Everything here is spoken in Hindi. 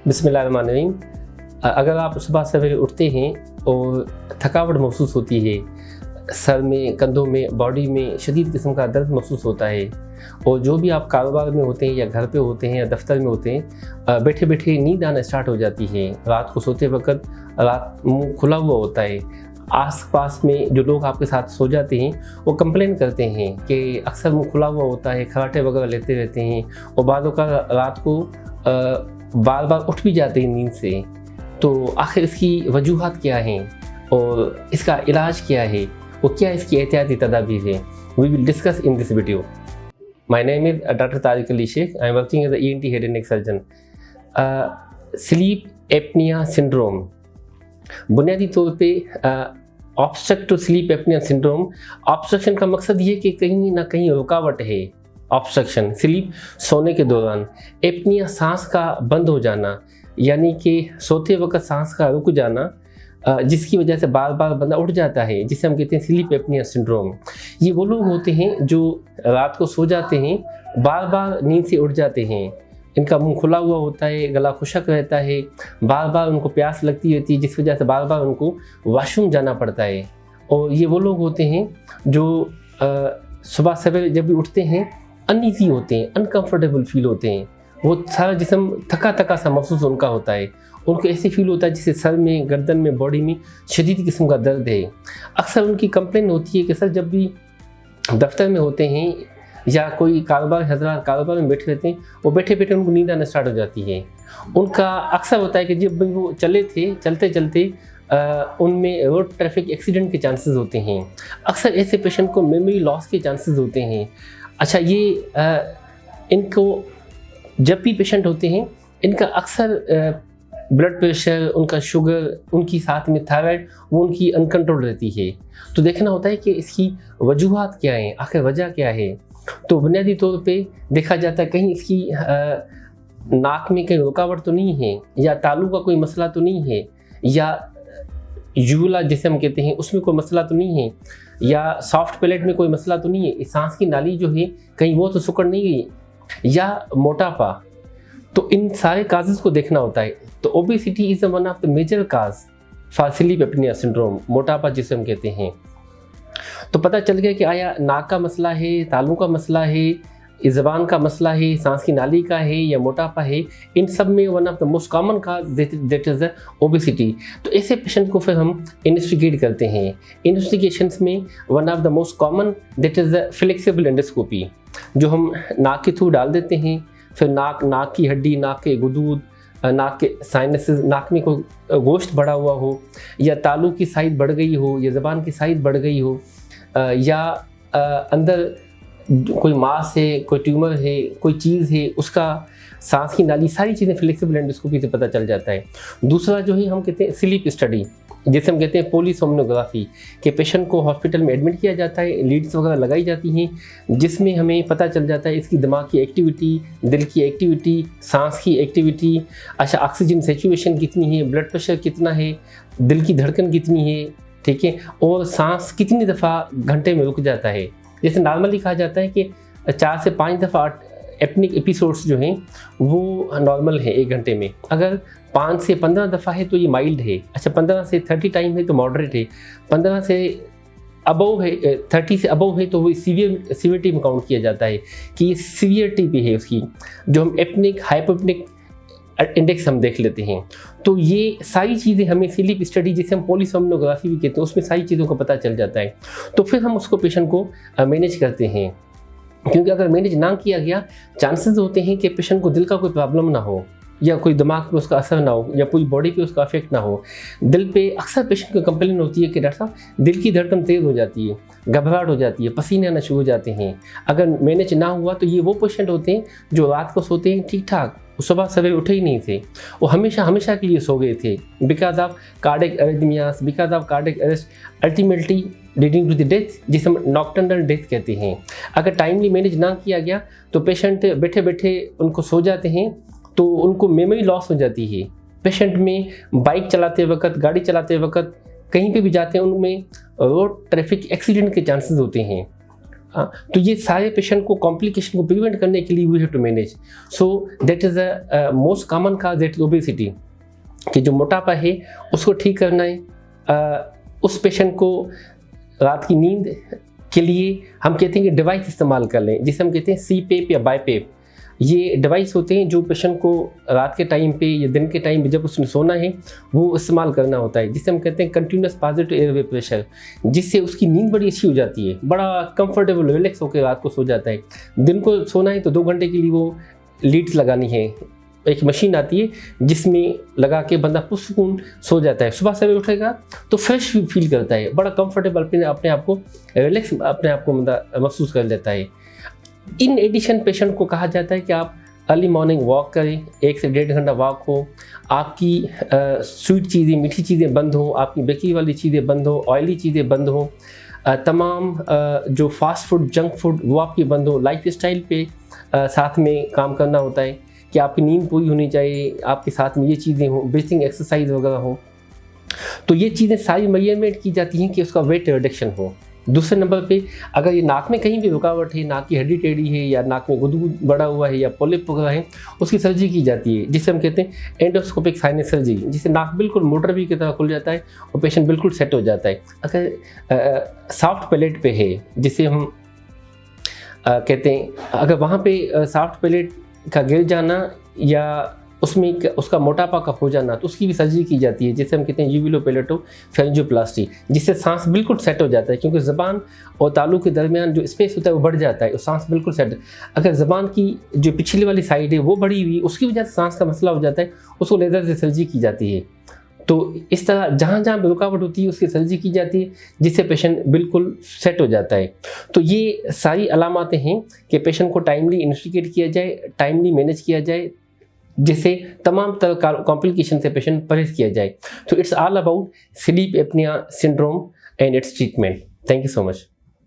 बिस्मिल्लाहिर्रहमानिर्रहीम। अगर आप सुबह सवेरे उठते हैं और थकावट महसूस होती है, सर में, कंधों में, बॉडी में शदीद किस्म का दर्द महसूस होता है और जो भी आप कारोबार में होते हैं या घर पे होते हैं या दफ्तर में होते हैं, बैठे बैठे नींद आना स्टार्ट हो जाती है। रात को सोते वक्त रात मुंह खुला हुआ होता है। आस पास में जो लोग आपके साथ सो जाते हैं वो कंप्लेन करते हैं कि अक्सर मुंह खुला हुआ होता है, खराटे वगैरह लेते रहते हैं और बादों का रात को बार बार उठ भी जाते हैं नींद से। तो आखिर इसकी वजूहात क्या हैं और इसका इलाज क्या है और क्या इसकी एहतियाती तदाबीर है, we will discuss in this video. My name is doctor Tariq Ali Sheikh. I am working as ENT head and neck surgeon. Sleep apnoea syndrome, बुनियादी तौर पे obstructive sleep apnoea syndrome, obstruction का मकसद ये कि कहीं ना कहीं रुकावट है। ऑब्स्ट्रक्शन स्लीप, सोने के दौरान। एपनिया, सांस का बंद हो जाना, यानी कि सोते वक्त सांस का रुक जाना, जिसकी वजह से बार बार बंदा उठ जाता है, जिसे हम कहते हैं स्लीप एपनिया सिंड्रोम। ये वो लोग होते हैं जो रात को सो जाते हैं, बार बार नींद से उठ जाते हैं। इनका मुंह खुला हुआ होता है, गला खुशक रहता है, बार बार उनको प्यास लगती रहती है, जिस वजह से बार बार उनको वॉशरूम जाना पड़ता है। और ये वो लोग होते हैं जो सुबह सवेरे जब भी उठते हैं अनईजी होते हैं, अनकंफर्टेबल फील होते हैं। वो सारा जिस्म थका थका सा महसूस उनका होता है। उनको ऐसे फील होता है जैसे सर में, गर्दन में, बॉडी में शदीद किस्म का दर्द है। अक्सर उनकी कंप्लेन होती है कि सर जब भी दफ्तर में होते हैं या कोई कारोबार हजरात कारोबार में बैठे रहते हैं, वो बैठे बैठे उनको नींद आना स्टार्ट हो जाती है। उनका अक्सर होता है कि जब भी वो चलते चलते उनमें रोड ट्रैफिक एक्सीडेंट के चांसेस होते हैं। अक्सर ऐसे पेशेंट को मेमोरी लॉस के चांसेस होते हैं। अच्छा, ये इनको जब भी पेशेंट होते हैं, इनका अक्सर ब्लड प्रेशर, उनका शुगर, उनकी साथ में थायराइड, वो उनकी अनकंट्रोल रहती है। तो देखना होता है कि इसकी वजूहात क्या हैं, आखिर वजह क्या है। तो बुनियादी तौर पे देखा जाता है कहीं इसकी नाक में कहीं रुकावट तो नहीं है, या तालू का कोई मसला तो नहीं है, या यूला जिसे हम कहते हैं उसमें कोई मसला तो नहीं है, या सॉफ्ट पैलेट में कोई मसला तो नहीं है, सांस की नाली जो है कहीं वो तो सुकड़ नहीं गई, या मोटापा। तो इन सारे काजेस को देखना होता है। तो obesity is one of the major cause for sleep apnoea syndrome, मोटापा जिसे हम कहते हैं। तो पता चल गया कि आया नाक का मसला है, तालू का मसला है, ज़बान का मसला है, सांस की नाली का है, या मोटापा है। इन सब में one of the most common cause that is the obesity. तो ऐसे पेशेंट को फिर हम इन्वेस्टिगेट करते हैं। इन्वेस्टिगेशंस में one of the most common that is the flexible endoscopy, जो हम नाक के थ्रू डाल देते हैं। फिर नाक की हड्डी, नाक के गुदूद, नाक के साइनसेस, नाक में कोई गोश्त बढ़ा हुआ हो, या तालू की साइज बढ़ गई हो, या ज़बान की साइज बढ़ गई हो, या अंदर कोई मास है, कोई ट्यूमर है, कोई चीज़ है, उसका सांस की नाली, सारी चीज़ें फ्लेक्सिबल एंडोस्कोपी से पता चल जाता है। दूसरा जो है हम कहते हैं स्लीप स्टडी, जिसे हम कहते हैं पॉलीसोमनोग्राफी, के पेशेंट को हॉस्पिटल में एडमिट किया जाता है, लीड्स वगैरह लगाई जाती हैं, जिसमें हमें पता चल जाता है इसकी दिमाग की एक्टिविटी, दिल की एक्टिविटी, सांस की एक्टिविटी, अच्छा ऑक्सीजन सैचुरेशन कितनी है, ब्लड प्रेशर कितना है, दिल की धड़कन कितनी है, ठीक है, और सांस कितनी दफ़ा घंटे में रुक जाता है। जैसे नॉर्मली कहा जाता है कि 4 से 5 दफ़ा एपनिक एपिसोड्स जो हैं वो नॉर्मल है 1 घंटे में। अगर 5 से 15 दफ़ा है तो ये माइल्ड है। अच्छा, 15 से 30 टाइम है तो मॉडरेट है। 15 से अबव है, 30 से अबव है तो वो सीवियरिटी में काउंट किया जाता है कि ये सीवियरिटी पे है उसकी, जो हम एपनिक हाइपोएपनिक इंडेक्स हम देख लेते हैं। तो ये सारी चीज़ें हमें स्लीप स्टडी, जिसे हम पॉलीसोमनोग्राफी भी कहते हैं, उसमें सारी चीज़ों का पता चल जाता है। तो फिर हम उसको पेशेंट को मैनेज करते हैं, क्योंकि अगर मैनेज ना किया गया, चांसेस होते हैं कि पेशेंट को दिल का कोई प्रॉब्लम ना हो, या कोई दिमाग पे उसका असर ना हो, या पूरी बॉडी पे उसका इफेक्ट ना हो। दिल पे अक्सर पेशेंट को कंप्लेन होती है कि डॉक्टर साहब दिल की धड़कन तेज़ हो जाती है, घबराहट हो जाती है, पसीने आना शुरू हो जाते हैं। अगर मैनेज ना हुआ तो ये वो पेशेंट होते हैं जो रात को सोते हैं ठीक ठाक, सुबह सवेरे उठे ही नहीं थे, वो हमेशा के लिए सो गए थे, because of cardiac arrhythmias, because of cardiac arrest, ultimately leading to the death, जिसे हम नॉकटर्नल डेथ कहते हैं। अगर टाइमली मैनेज ना किया गया तो पेशेंट बैठे बैठे उनको सो जाते हैं, तो उनको मेमोरी लॉस हो जाती है। पेशेंट में बाइक चलाते वक्त, गाड़ी चलाते वक्त, कहीं पे भी जाते हैं, उनमें रोड ट्रैफिक एक्सीडेंट के चांसेस होते हैं। तो ये सारे पेशेंट को कॉम्प्लिकेशन को प्रिवेंट करने के लिए we have to manage. So that is the most common cause, that is obesity, कि जो मोटापा है उसको ठीक करना है। उस पेशेंट को रात की नींद के लिए हम कहते हैं कि डिवाइस इस्तेमाल कर लें, जिसे हम कहते हैं CPAP या BiPAP। ये डिवाइस होते हैं जो पेशेंट को रात के टाइम पे या दिन के टाइम पे जब उसने सोना है वो इस्तेमाल करना होता है, जिसे हम कहते हैं कंटिन्यूस पॉजिटिव एयरवे प्रेशर, जिससे उसकी नींद बड़ी अच्छी हो जाती है, बड़ा कंफर्टेबल रिलैक्स होकर रात को सो जाता है। दिन को सोना है तो 2 घंटे के लिए वो लीड्स लगानी है, एक मशीन आती है जिसमें लगा के बंदा पुरसुकून सो जाता है। सुबह सवेरे उठेगा तो फ्रेश फील करता है, बड़ा कंफर्टेबल अपने आप को रिलैक्स अपने आप को बंदा महसूस कर लेता है। इन एडिशन पेशेंट को कहा जाता है कि आप अर्ली मॉर्निंग वॉक करें, 1 से 1.5 घंटा वॉक हो, आपकी स्वीट चीज़ें मीठी चीज़ें बंद हो, आपकी बेकरी वाली चीज़ें बंद हो, ऑयली चीज़ें बंद हो, तमाम जो फास्ट फूड जंक फूड वो आपकी बंद हो। लाइफ स्टाइल पे साथ में काम करना होता है कि आपकी नींद पूरी होनी चाहिए, आपके साथ में ये चीज़ें हों, ब्रीथिंग एक्सरसाइज वगैरह हो। तो ये चीज़ें सारी मेजरमेंट की जाती हैं कि उसका वेट रिडक्शन हो। दूसरे नंबर पे अगर ये नाक में कहीं भी रुकावट है, नाक की हड्डी टेढ़ी है या नाक में गुदगु बड़ा हुआ है या पॉलिप वगैरह है, उसकी सर्जरी की जाती है, जिसे हम कहते हैं एंडोस्कोपिक साइनस सर्जरी, जिससे नाक बिल्कुल मोटर भी की तरह खुल जाता है और पेशेंट बिल्कुल सेट हो जाता है। अगर सॉफ्ट पैलेट पे है, जिसे हम कहते हैं, अगर वहाँ पे सॉफ्ट पैलेट का गिर जाना या उसमें उसका मोटापा का हो जाना, तो उसकी भी सर्जरी की जाती है, जिसे हम कहते हैं यूविलोपैलेटोफेरिंजियोप्लास्टी, जिससे सांस बिल्कुल सेट हो जाता है, क्योंकि ज़बान और तालू के दरमियान जो स्पेस होता है वो बढ़ जाता है और सांस बिल्कुल सेट। अगर ज़बान की जो पिछली वाली साइड है वो बढ़ी हुई, उसकी वजह से सांस का मसला हो जाता है, उसको लेज़र से सर्जरी की जाती है। तो इस तरह जहाँ जहाँ रुकावट होती है उसकी सर्जरी की जाती है, जिससे पेशेंट बिल्कुल सेट हो जाता है। तो ये सारी अलामतें हैं कि पेशेंट को टाइमली इन्वेस्टिगेट किया जाए, टाइमली मैनेज किया जाए, जिससे तमाम तरह का कॉम्प्लिकेशन से पेशेंट परहेज किया जाए। तो it's all about sleep apnoea syndrome and it's treatment. Thank you so much.